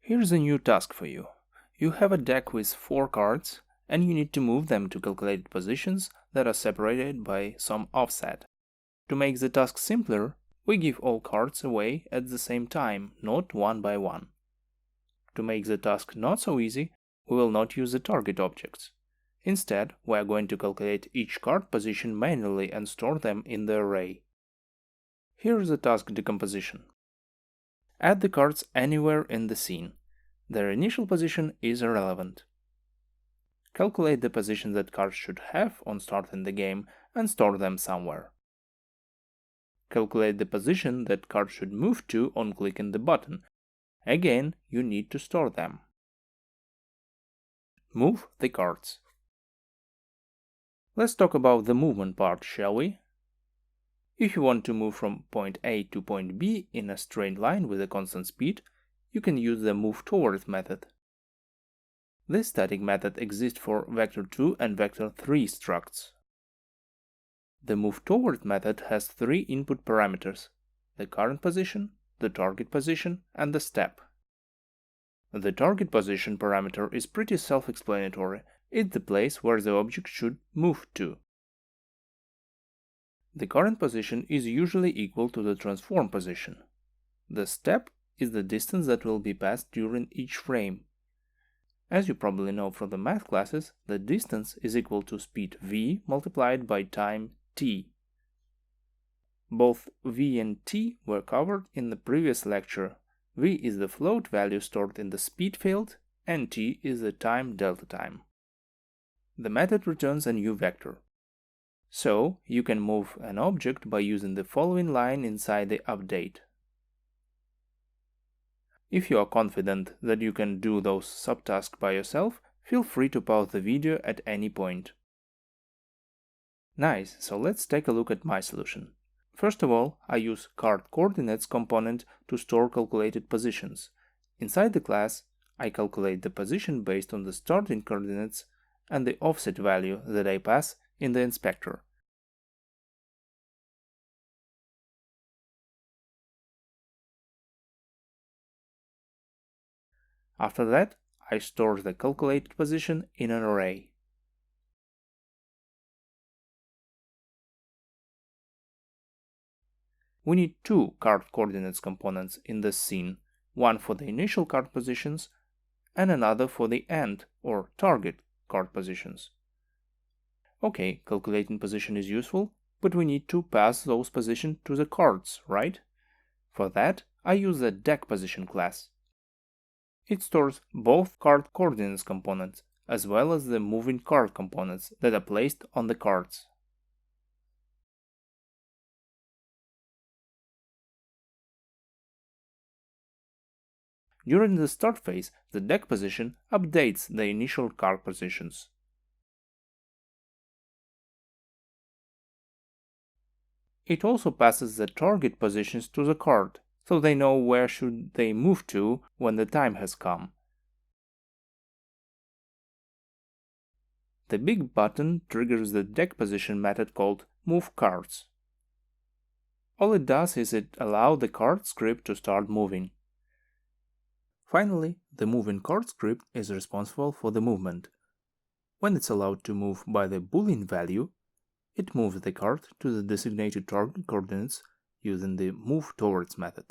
Here's a new task for you. You have a deck with 4 cards, and you need to move them to calculated positions that are separated by some offset. To make the task simpler, we give all cards away at the same time, not one by one. To make the task not so easy, we will not use the target objects. Instead, we are going to calculate each card position manually and store them in the array. Here is the task decomposition. Add the cards anywhere in the scene. Their initial position is irrelevant. Calculate the position that cards should have on starting the game and store them somewhere. Calculate the position that cards should move to on clicking the button. Again, you need to store them. Move the cards. Let's talk about the movement part, shall we? If you want to move from point A to point B in a straight line with a constant speed, you can use the MoveTowards method. This static method exists for vector2 and vector3 structs. The MoveTowards method has 3 input parameters: the current position, the target position, and the step. The target position parameter is pretty self-explanatory. It's the place where the object should move to. The current position is usually equal to the transform position. The step is the distance that will be passed during each frame. As you probably know from the math classes, the distance is equal to speed v multiplied by time t. Both v and t were covered in the previous lecture. V is the float value stored in the speed field, and t is the time delta time. The method returns a new vector. So, you can move an object by using the following line inside the update. If you are confident that you can do those subtasks by yourself, feel free to pause the video at any point. Nice, so let's take a look at my solution. First of all, I use card coordinates component to store calculated positions. Inside the class, I calculate the position based on the starting coordinates and the offset value that I pass in the inspector. After that, I store the calculated position in an array. We need 2 card coordinates components in this scene, one for the initial card positions and another for the end or target card positions. Okay, calculating position is useful, but we need to pass those positions to the cards, right? For that, I use the deck position class. It stores both card coordinates components as well as the moving card components that are placed on the cards. During the start phase, the deck position updates the initial card positions. It also passes the target positions to the card, so they know where should they move to when the time has come. The big button triggers the deck position method called MoveCards. All it does is it allows the card script to start moving. Finally, the moving card script is responsible for the movement. When it's allowed to move by the Boolean value, it moves the card to the designated target coordinates using the MoveTowards method.